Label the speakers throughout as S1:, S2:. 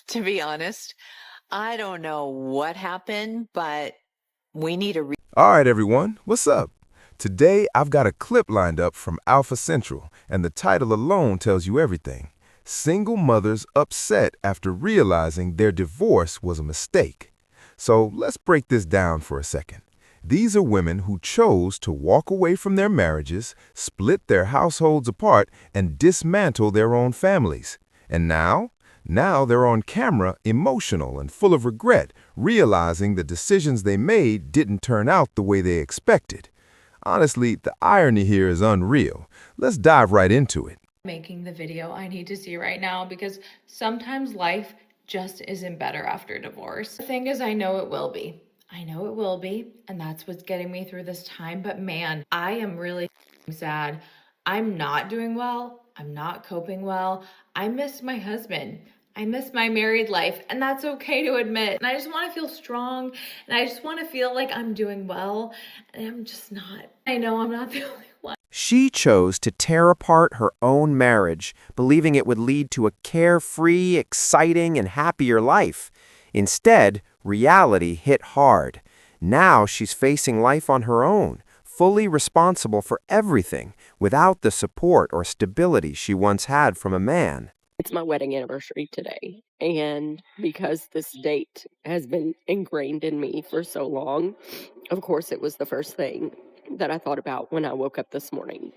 S1: To be honest, I don't know what happened, but we need a
S2: All right, everyone, what's up? Today I've got a clip lined up from Alpha Central, and the title alone tells you everything. Single mothers upset after realizing their divorce was a mistake. So let's break this down for a second. These are women who chose to walk away from their marriages, split their households apart, and dismantle their own families. And now they're on camera, emotional and full of regret, realizing the decisions they made didn't turn out the way they expected. Honestly, the irony here is unreal. Let's dive right into it.
S3: Making the video I need to see right now because sometimes life just isn't better after divorce. The thing is, I know it will be. I know it will be, and that's what's getting me through this time. But man, I am really sad. I'm not doing well. I'm not coping well. I miss my husband. I miss my married life, and that's okay to admit. And I just want to feel strong, and I just want to feel like I'm doing well, and I'm just not. I know I'm not the only one.
S4: She chose to tear apart her own marriage, believing it would lead to a carefree, exciting, and happier life. Instead, reality hit hard. Now she's facing life on her own, fully responsible for everything, without the support or stability she once had from a man.
S5: It's my wedding anniversary today, and because this date has been ingrained in me for so long, of course, it was the first thing that I thought about when I woke up this morning.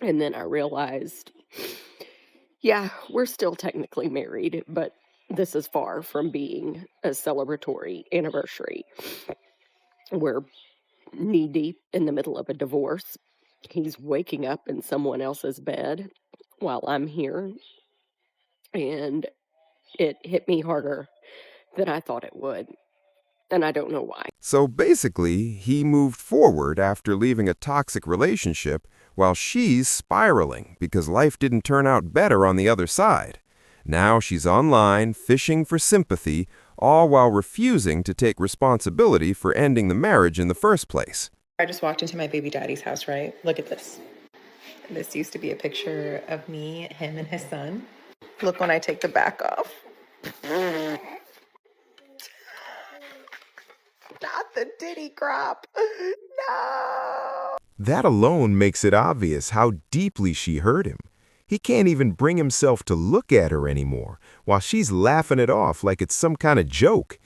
S5: And then I realized, yeah, we're still technically married, but this is far from being a celebratory anniversary. We're knee deep in the middle of a divorce. He's waking up in someone else's bed while I'm here, and it hit me harder than I thought it would, and I don't know why.
S2: So basically, he moved forward after leaving a toxic relationship while she's spiraling because life didn't turn out better on the other side. Now she's online, fishing for sympathy, all while refusing to take responsibility for ending the marriage in the first place.
S6: I just walked into my baby daddy's house, right? Look at this. This used to be a picture of me, him, and his son. Look when I take the back off. Not the Diddy crop. No.
S2: That alone makes it obvious how deeply she hurt him. He can't even bring himself to look at her anymore, while she's laughing it off like it's some kind of joke.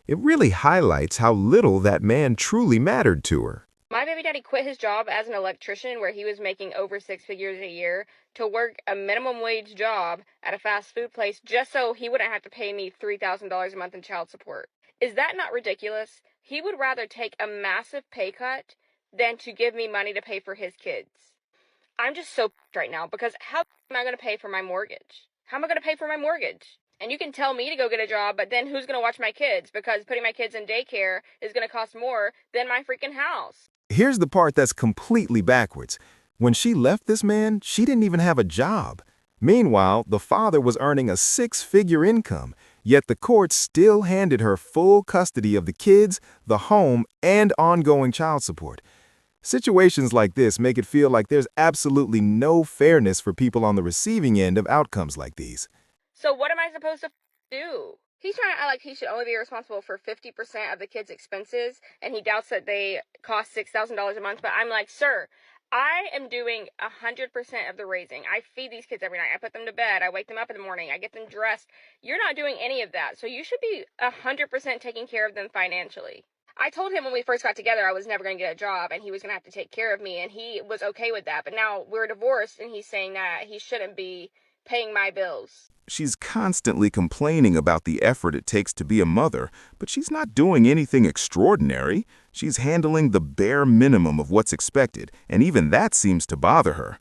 S2: It really highlights how little that man truly mattered to her.
S7: My baby daddy quit his job as an electrician where he was making over 6 figures a year to work a minimum wage job at a fast food place just so he wouldn't have to pay me $3,000 a month in child support. Is that not ridiculous? He would rather take a massive pay cut than to give me money to pay for his kids. I'm just so pissed right now because how am I going to pay for my mortgage? How am I going to pay for my mortgage? And you can tell me to go get a job, but then who's going to watch my kids? Because putting my kids in daycare is going to cost more than my freaking house.
S2: Here's the part that's completely backwards. When she left this man, she didn't even have a job. Meanwhile, the father was earning a six-figure income, yet the court still handed her full custody of the kids, the home, and ongoing child support. Situations like this make it feel like there's absolutely no fairness for people on the receiving end of outcomes like these.
S7: So what am I supposed to do? He's trying to act like he should only be responsible for 50% of the kids' expenses, and he doubts that they cost $6,000 a month. But I'm like, sir, I am doing 100% of the raising. I feed these kids every night. I put them to bed. I wake them up in the morning. I get them dressed. You're not doing any of that. So you should be 100% taking care of them financially. I told him when we first got together I was never going to get a job and he was going to have to take care of me, and he was okay with that. But now we're divorced and he's saying that he shouldn't be paying my bills.
S2: She's constantly complaining about the effort it takes to be a mother, but she's not doing anything extraordinary. She's handling the bare minimum of what's expected, and even that seems to bother her.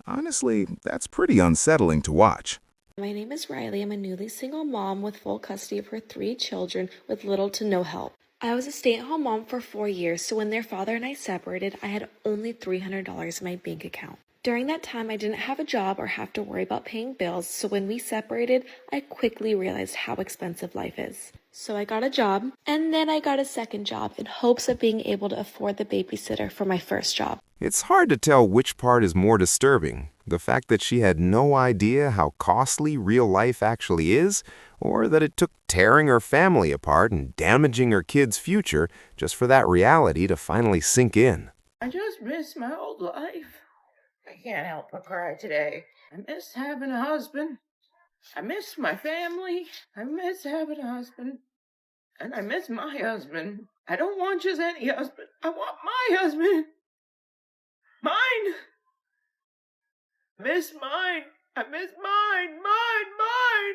S2: Honestly, that's pretty unsettling to watch.
S8: My name is Riley. I'm a newly single mom with full custody of her 3 children with little to no help. I was a stay-at-home mom for 4 years, so when their father and I separated, I had only $300 in my bank account. During that time, I didn't have a job or have to worry about paying bills, so when we separated, I quickly realized how expensive life is. So I got a job, and then I got a second job in hopes of being able to afford the babysitter for my first job.
S2: It's hard to tell which part is more disturbing, the fact that she had no idea how costly real life actually is, or that it took tearing her family apart and damaging her kid's future just for that reality to finally sink in.
S9: I just miss my old life. I can't help but cry today. I miss having a husband. I miss my family. I miss having a husband. And I miss my husband. I don't want just any husband. I want my husband. Mine. I miss mine. I miss mine. Mine.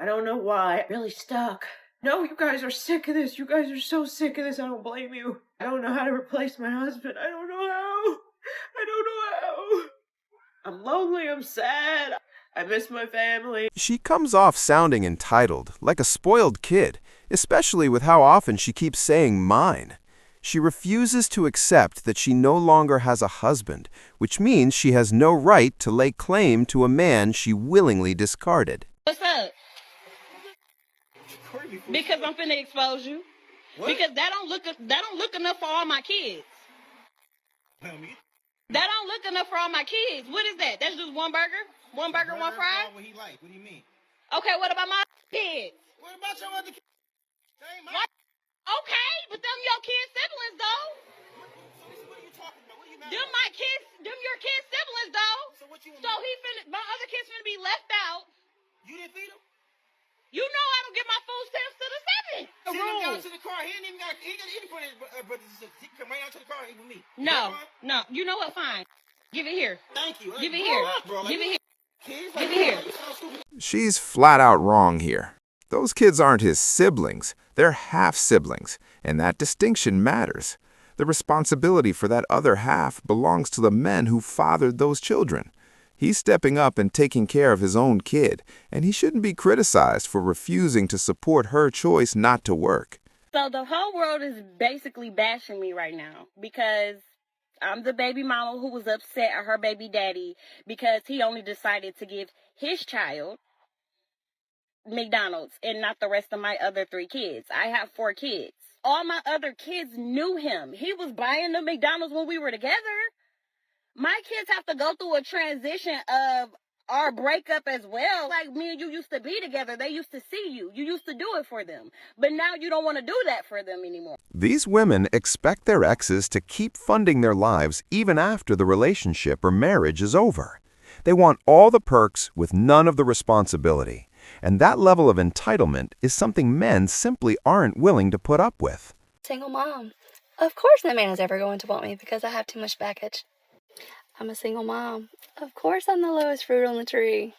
S9: I don't know why. I'm really stuck. No, you guys are sick of this. You guys are so sick of this. I don't blame you. I don't know how to replace my husband. I don't know how. I'm lonely. I'm sad. I miss my family.
S2: She comes off sounding entitled, like a spoiled kid, especially with how often she keeps saying mine. She refuses to accept that she no longer has a husband, which means she has no right to lay claim to a man she willingly discarded.
S10: What's up? Because I'm finna expose you. What? Because that don't look enough for all my kids. That don't look enough for all my kids. What is that? That's just one burger? One burger, one fry?
S11: What he like? What do you mean?
S10: Okay, what about my kids?
S11: What about your other kids?
S10: Okay, but them your kids' siblings though.
S11: What are you talking about? What are you mad
S10: Them
S11: about?
S10: my kids, them your kids' siblings though.
S11: So
S10: My other kids finna be left out.
S11: You didn't feed him?
S10: You know I don't get my food stamps to the seven.
S11: Send him down to the car. He ain't even got. He put his brothers. He come right out to the car and eat with me.
S10: No. You know what? Fine. Give it here.
S11: Thank you.
S10: Give it here.
S11: Bro,
S10: Give it here.
S11: Kids,
S10: Give it here.
S2: She's flat out wrong here. Those kids aren't his siblings, they're half-siblings, and that distinction matters. The responsibility for that other half belongs to the men who fathered those children. He's stepping up and taking care of his own kid, and he shouldn't be criticized for refusing to support her choice not to work.
S10: So the whole world is basically bashing me right now because I'm the baby mama who was upset at her baby daddy because he only decided to give his child McDonald's and not the rest of my other 3 kids. I have 4 kids. All my other kids knew him. He was buying the McDonald's when we were together. My kids have to go through a transition of our breakup as well. Like me and you used to be together. They used to see you. You used to do it for them. But now you don't want to do that for them anymore.
S2: These women expect their exes to keep funding their lives even after the relationship or marriage is over. They want all the perks with none of the responsibility. And that level of entitlement is something men simply aren't willing to put up with.
S12: Single mom. Of course no man is ever going to want me because I have too much baggage. I'm a single mom. Of course I'm the lowest fruit on the tree.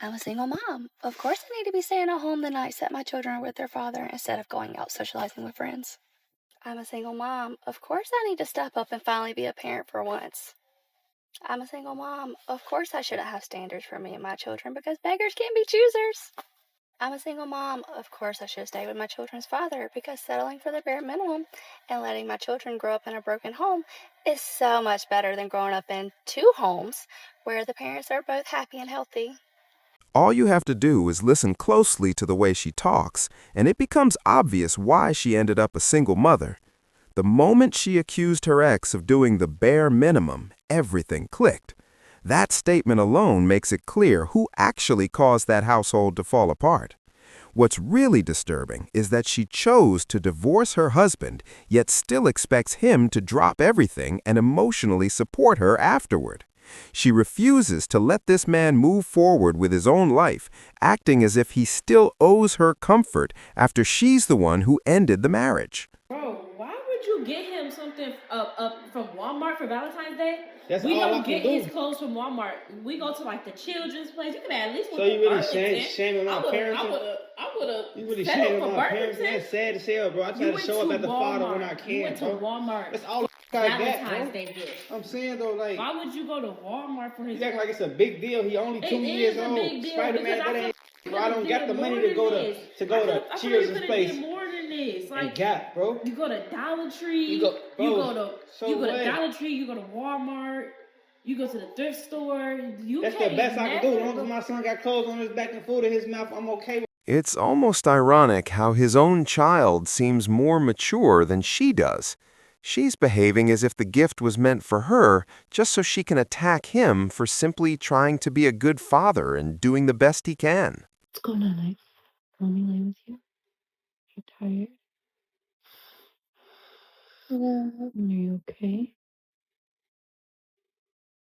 S12: I'm a single mom. Of course I need to be staying at home the nights that my children are with their father instead of going out socializing with friends. I'm a single mom. Of course I need to step up and finally be a parent for once. I'm a single mom. Of course I shouldn't have standards for me and my children because beggars can't be choosers. I'm a single mom. Of course I should stay with my children's father because settling for the bare minimum and letting my children grow up in a broken home is so much better than growing up in 2 homes where the parents are both happy and healthy.
S2: All you have to do is listen closely to the way she talks, and it becomes obvious why she ended up a single mother. The moment she accused her ex of doing the bare minimum, everything clicked. That statement alone makes it clear who actually caused that household to fall apart. What's really disturbing is that she chose to divorce her husband, yet still expects him to drop everything and emotionally support her afterward. She refuses to let this man move forward with his own life, acting as if he still owes her comfort after she's the one who ended the marriage.
S13: Bro, why would you get him something from Walmart for Valentine's Day?
S11: That's
S13: we
S11: all
S13: don't
S11: I can
S13: get
S11: do.
S13: his clothes from Walmart. We go to like the children's place. You could at least.
S11: So you really shaming my parents?
S13: I would have.
S11: You really shaming my parents? That's sad as hell, bro. I try to show up at the father when I can,
S13: You went to
S11: bro.
S13: Walmart.
S11: That's all I got,
S13: Valentine's
S11: bro.
S13: Day gift.
S11: I'm saying though, like,
S13: Why would you go to Walmart for his?
S11: you act like it's a big deal. He only 2 years old. Spider-Man, that ain't. Bro, I don't got the money to go to Cheers and Space.
S13: More than this, like
S11: Gap, bro.
S13: you go to Dollar Tree.
S11: You go
S13: to
S11: what?
S13: Dollar Tree. You go to Walmart. You go to the thrift store.
S11: That's the best I can do. As long as my son got clothes on his back and food in his mouth, I'm okay with it.
S4: It's almost ironic how his own child seems more mature than she does. She's behaving as if the gift was meant for her just so she can attack him for simply trying to be a good father and doing the best he can.
S8: What's going on, Ike? Want me to lay with you? You're tired? No. Are you okay?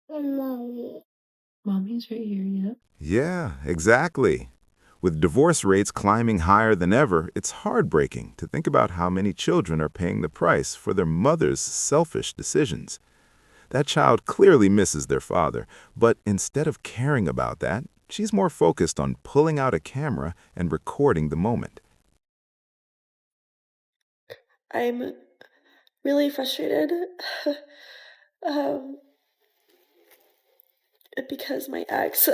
S8: Mommy. Mommy's right here, yeah?
S2: Yeah, exactly. With divorce rates climbing higher than ever, it's heartbreaking to think about how many children are paying the price for their mother's selfish decisions. That child clearly misses their father, but instead of caring about that, she's more focused on pulling out a camera and recording the moment.
S8: I'm really frustrated um, because my ex,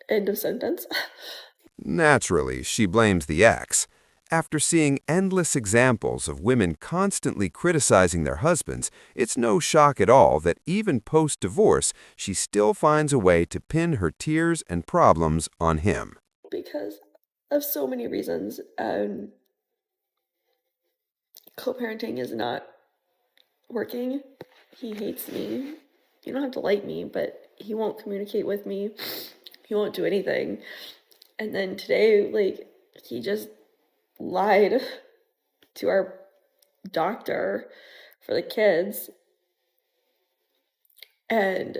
S8: end of sentence.
S4: Naturally, she blames the ex. After seeing endless examples of women constantly criticizing their husbands, it's no shock at all that even post-divorce, she still finds a way to pin her tears and problems on him.
S8: Because of so many reasons. Co-parenting is not working. He hates me. You don't have to like me, but he won't communicate with me. He won't do anything. And then today, like, he just lied to our doctor for the kids. And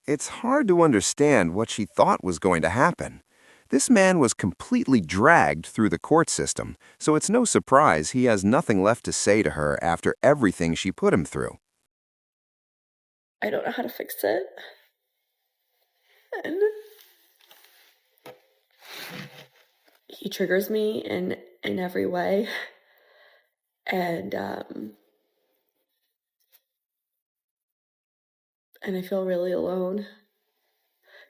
S4: It's hard to understand what she thought was going to happen. This man was completely dragged through the court system, so it's no surprise he has nothing left to say to her after everything she put him through.
S8: I don't know how to fix it. And he triggers me in every way. And I feel really alone.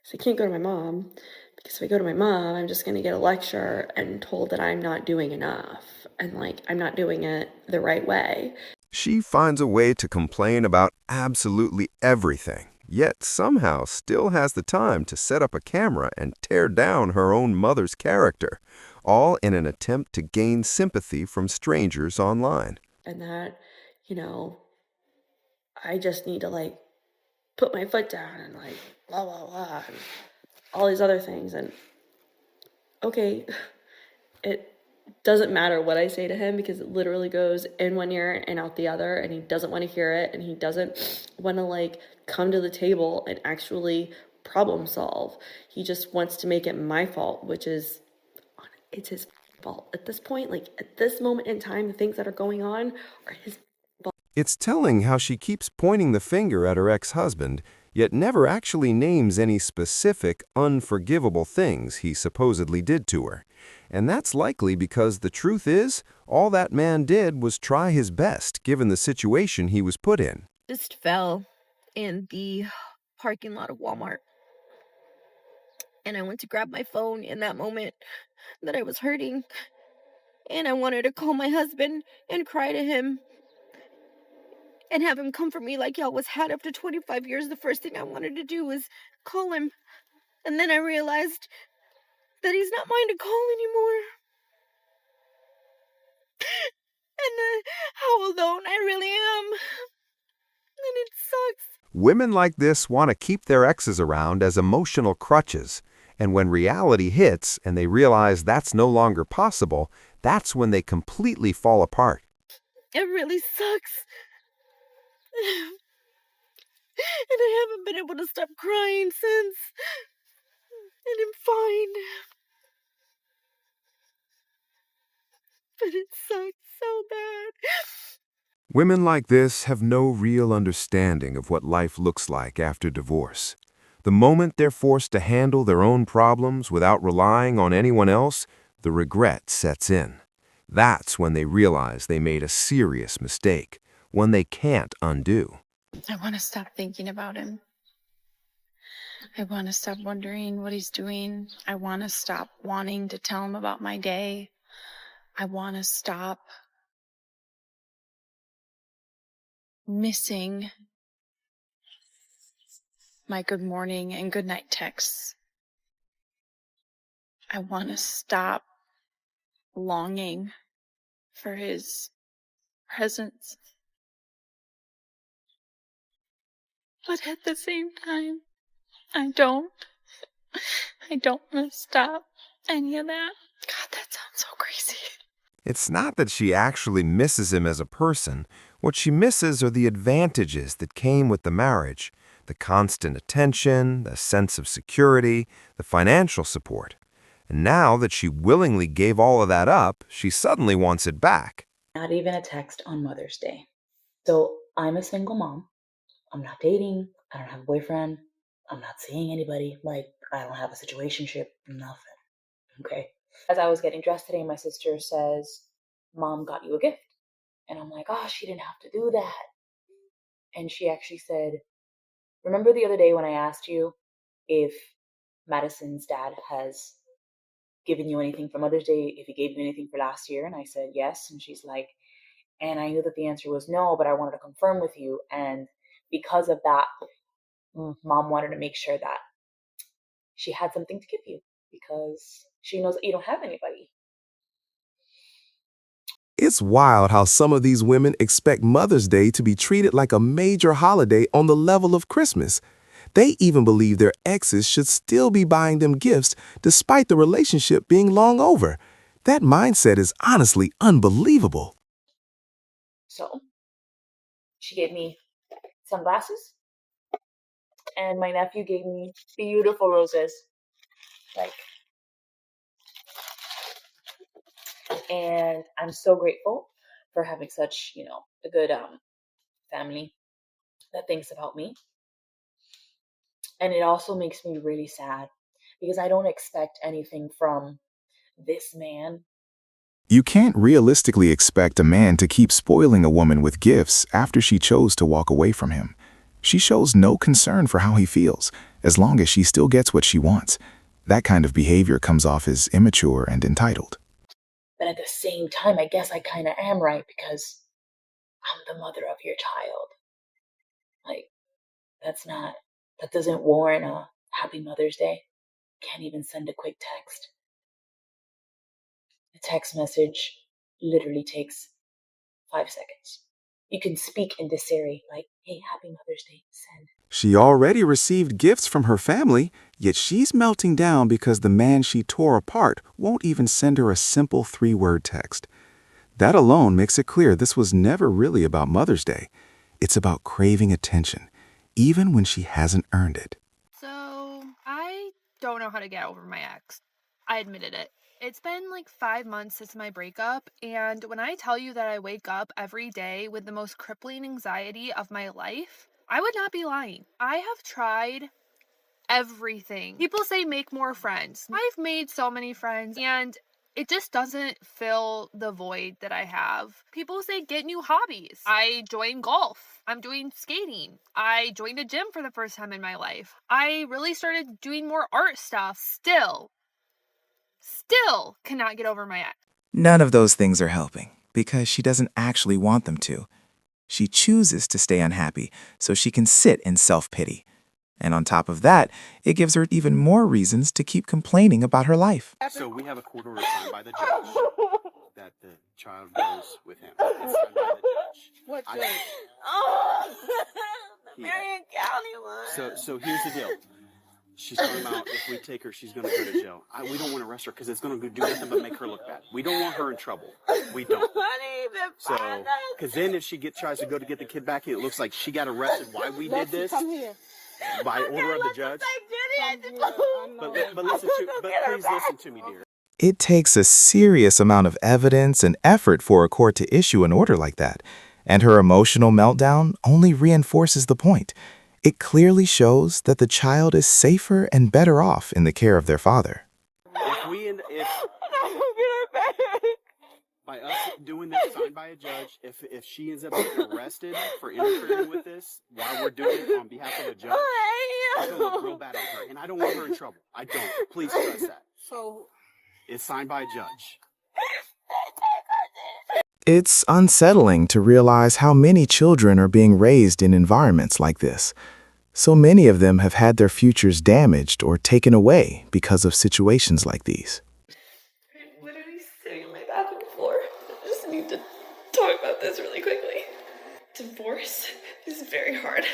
S8: So I can't go to my mom, because if I go to my mom, I'm just going to get a lecture and told that I'm not doing enough and like I'm not doing it the right way.
S4: She finds a way to complain about absolutely everything, yet somehow still has the time to set up a camera and tear down her own mother's character, all in an attempt to gain sympathy from strangers online.
S8: And that, you know, I just need to like put my foot down and like blah blah blah and all these other things. And okay, it doesn't matter what I say to him because it literally goes in one ear and out the other, and he doesn't want to hear it, and he doesn't want to like come to the table and actually problem solve. He just wants to make it my fault, which is it's his fault at this point. Like at this moment in time, the things that are going on are his fault.
S4: It's telling how she keeps pointing the finger at her ex-husband, yet never actually names any specific, unforgivable things he supposedly did to her. And that's likely because the truth is, all that man did was try his best given the situation he was put in.
S14: Just fell in the parking lot of Walmart. And I went to grab my phone in that moment that I was hurting. And I wanted to call my husband and cry to him and have him comfort me like he always had after 25 years. The first thing I wanted to do was call him. And then I realized that he's not mine to call anymore. And how alone I really am. And it sucks.
S4: Women like this want to keep their exes around as emotional crutches, and when reality hits and they realize that's no longer possible, that's when they completely fall apart.
S14: It really sucks. And I haven't been able to stop crying since. And I'm fine. But it sucks so bad.
S2: Women like this have no real understanding of what life looks like after divorce. The moment they're forced to handle their own problems without relying on anyone else, the regret sets in. That's when they realize they made a serious mistake, one they can't undo.
S15: I want to stop thinking about him. I want to stop wondering what he's doing. I want to stop wanting to tell him about my day. I want to stop missing my good morning and good night texts. I want to stop longing for his presence. But at the same time, I don't want to stop any of that. God, that sounds so crazy.
S2: It's not that she actually misses him as a person. What she misses are the advantages that came with the marriage, the constant attention, the sense of security, the financial support. And now that she willingly gave all of that up, she suddenly wants it back.
S16: Not even a text on Mother's Day. So I'm a single mom. I'm not dating. I don't have a boyfriend. I'm not seeing anybody. Like, I don't have a situationship. Nothing. Okay. As I was getting dressed today, my sister says, Mom got you a gift. And I'm like, oh, she didn't have to do that. And she actually said, remember the other day when I asked you if Madison's dad has given you anything for Mother's Day, if he gave you anything for last year? And I said, yes. And she's like, and I knew that the answer was no, but I wanted to confirm with you. And because of that, Mom wanted to make sure that she had something to give you because she knows that you don't have anybody.
S2: It's wild how some of these women expect Mother's Day to be treated like a major holiday on the level of Christmas. They even believe their exes should still be buying them gifts despite the relationship being long over. That mindset is honestly unbelievable.
S16: So she gave me sunglasses, and my nephew gave me beautiful roses. And I'm so grateful for having such, a good family that thinks about me. And it also makes me really sad because I don't expect anything from this man.
S2: You can't realistically expect a man to keep spoiling a woman with gifts after she chose to walk away from him. She shows no concern for how he feels, as long as she still gets what she wants. That kind of behavior comes off as immature and entitled.
S16: But at the same time, I guess I kind of am right because I'm the mother of your child. Like, that doesn't warrant a happy Mother's Day. Can't even send a quick text. A text message literally takes 5 seconds. You can speak into Siri, like, hey, happy Mother's Day, send.
S2: She already received gifts from her family, yet she's melting down because the man she tore apart won't even send her a simple 3-word text. That alone makes it clear this was never really about Mother's Day. It's about craving attention, even when she hasn't earned it.
S17: So, I don't know how to get over my ex. I admitted it. It's been like 5 months since my breakup, and when I tell you that I wake up every day with the most crippling anxiety of my life, I would not be lying. I have tried everything. People say make more friends. I've made so many friends, and it just doesn't fill the void that I have. People say get new hobbies. I joined golf. I'm doing skating. I joined a gym for the first time in my life. I really started doing more art stuff. Still cannot get over my ex.
S18: None of those things are helping because she doesn't actually want them to. She chooses to stay unhappy so she can sit in self-pity. And on top of that, it gives her even more reasons to keep complaining about her life.
S19: So we have a court order signed by the judge that the child goes with him. It's signed by the judge.
S10: What judge? Oh, the Marion County one.
S19: So here's the deal. She's talking about if we take her, she's going to go to jail. We don't want to arrest her because it's going to do nothing but make her look bad. We don't want her in trouble. We don't. So, because then if she tries to go to get the kid back, it looks like she got arrested. Why we did this? By order of the judge. But please listen to me, dear.
S18: It takes a serious amount of evidence and effort for a court to issue an order like that, and her emotional meltdown only reinforces the point. It clearly shows that the child is safer and better off in the care of their father.
S19: By us doing this signed by a judge, if she ends up getting arrested for interfering with this while we're doing it on behalf of a judge, it's going to look real bad on her. And I don't want her in trouble. I don't. Please trust that.
S10: So
S19: it's signed by a judge.
S18: It's unsettling to realize how many children are being raised in environments like this. So many of them have had their futures damaged or taken away because of situations like these.
S8: I'm literally sitting on my bathroom floor. I just need to talk about this really quickly. Divorce is very hard,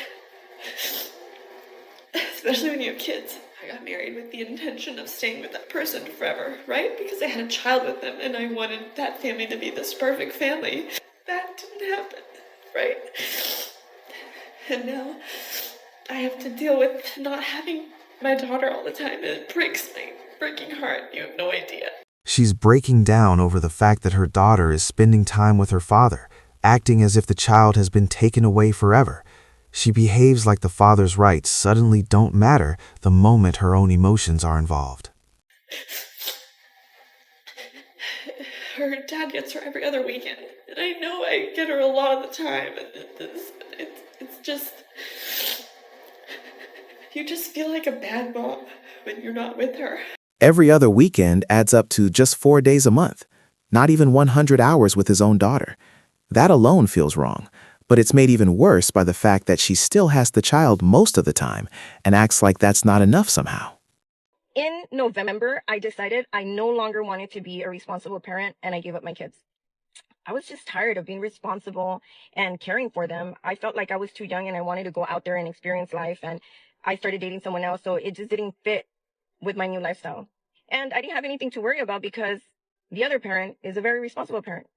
S8: especially when you have kids. I got married with the intention of staying with that person forever, right? Because I had a child with them and I wanted that family to be this perfect family. That didn't happen, right? And now I have to deal with not having my daughter all the time, and it breaks my freaking heart. You have no idea.
S18: She's breaking down over the fact that her daughter is spending time with her father, acting as if the child has been taken away forever. She behaves like the father's rights suddenly don't matter the moment her own emotions are involved.
S8: Her dad gets her every other weekend, and I know I get her a lot of the time, and it's just... You just feel like a bad mom when you're not with her.
S18: Every other weekend adds up to just 4 days a month, not even 100 hours with his own daughter. That alone feels wrong, but it's made even worse by the fact that she still has the child most of the time and acts like that's not enough somehow.
S20: In November, I decided I no longer wanted to be a responsible parent, and I gave up my kids. I was just tired of being responsible and caring for them. I felt like I was too young and I wanted to go out there and experience life, and I started dating someone else, so it just didn't fit with my new lifestyle. And I didn't have anything to worry about because the other parent is a very responsible parent.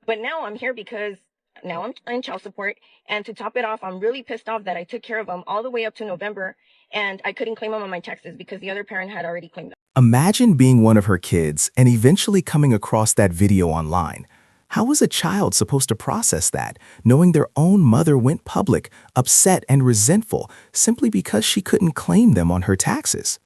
S20: But now I'm here because now I'm in child support, and to top it off, I'm really pissed off that I took care of them all the way up to November, and I couldn't claim them on my taxes because the other parent had already claimed them.
S18: Imagine being one of her kids and eventually coming across that video online. How was a child supposed to process that, knowing their own mother went public, upset and resentful, simply because she couldn't claim them on her taxes?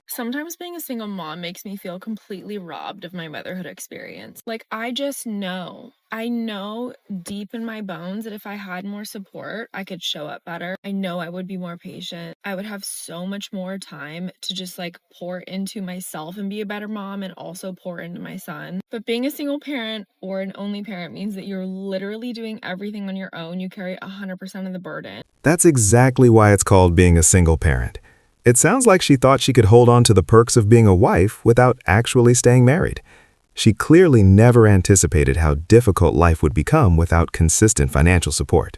S17: Sometimes being a single mom makes me feel completely robbed of my motherhood experience. Like, I just know. I know deep in my bones that if I had more support, I could show up better. I know I would be more patient. I would have so much more time to just like pour into myself and be a better mom, and also pour into my son. But being a single parent or an only parent means that you're literally doing everything on your own. You carry 100% of the burden.
S2: That's exactly why it's called being a single parent. It sounds like she thought she could hold on to the perks of being a wife without actually staying married. She clearly never anticipated how difficult life would become without consistent financial support.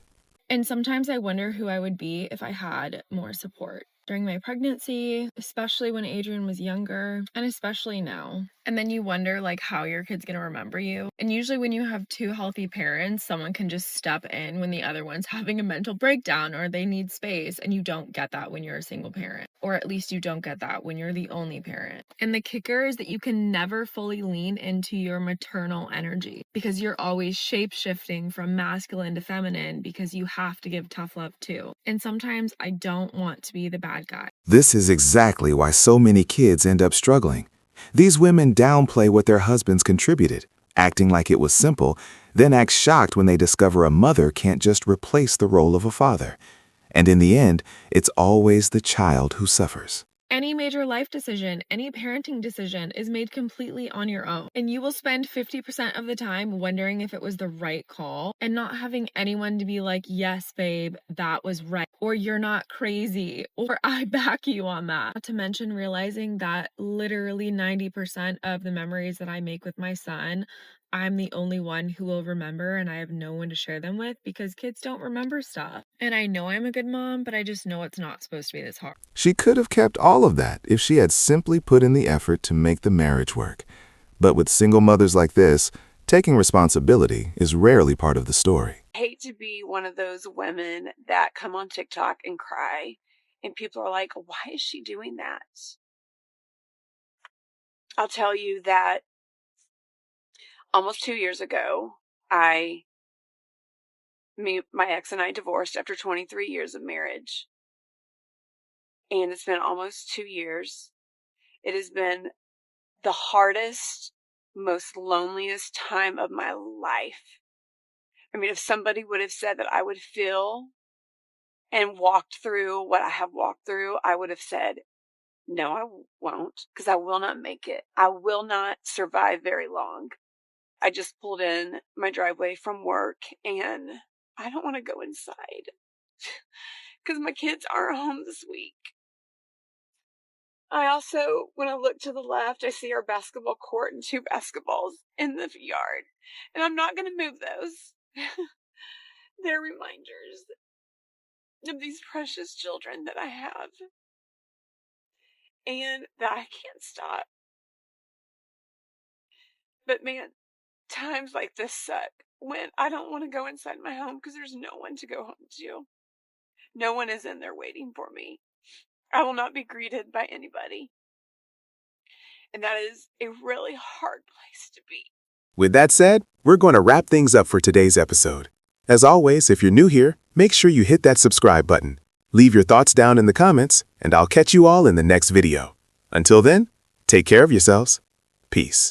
S17: And sometimes I wonder who I would be if I had more support. During my pregnancy, especially when Adrian was younger, and especially now. And then you wonder like how your kid's gonna remember you. And usually when you have two healthy parents, someone can just step in when the other one's having a mental breakdown or they need space, and you don't get that when you're a single parent. Or at least you don't get that when you're the only parent. And the kicker is that you can never fully lean into your maternal energy because you're always shape-shifting from masculine to feminine because you have to give tough love too. And sometimes I don't want to be the bad guy.
S2: This is exactly why so many kids end up struggling. These women downplay what their husbands contributed, acting like it was simple, then act shocked when they discover a mother can't just replace the role of a father. And in the end, it's always the child who suffers.
S17: Any major life decision, any parenting decision is made completely on your own. And you will spend 50% of the time wondering if it was the right call and not having anyone to be like, yes, babe, that was right. Or you're not crazy. Or I back you on that. Not to mention realizing that literally 90% of the memories that I make with my son, I'm the only one who will remember, and I have no one to share them with because kids don't remember stuff. And I know I'm a good mom, but I just know it's not supposed to be this hard.
S2: She could have kept all of that if she had simply put in the effort to make the marriage work. But with single mothers like this, taking responsibility is rarely part of the story.
S21: I hate to be one of those women that come on TikTok and cry, and people are like, why is she doing that? I'll tell you that almost 2 years ago, my ex and I divorced after 23 years of marriage. And it's been almost 2 years. It has been the hardest, most loneliest time of my life. I mean, if somebody would have said that I would feel and walked through what I have walked through, I would have said, no, I won't, because I will not make it. I will not survive very long. I just pulled in my driveway from work and I don't want to go inside because my kids aren't home this week. I also, when I look to the left, I see our basketball court and 2 basketballs in the yard. And I'm not going to move those. They're reminders of these precious children that I have and that I can't stop. But man, times like this suck when I don't want to go inside my home because there's no one to go home to. No one is in there waiting for me. I will not be greeted by anybody. And that is a really hard place to be.
S2: With that said, we're going to wrap things up for today's episode. As always, if you're new here, make sure you hit that subscribe button. Leave your thoughts down in the comments, and I'll catch you all in the next video. Until then, take care of yourselves. Peace.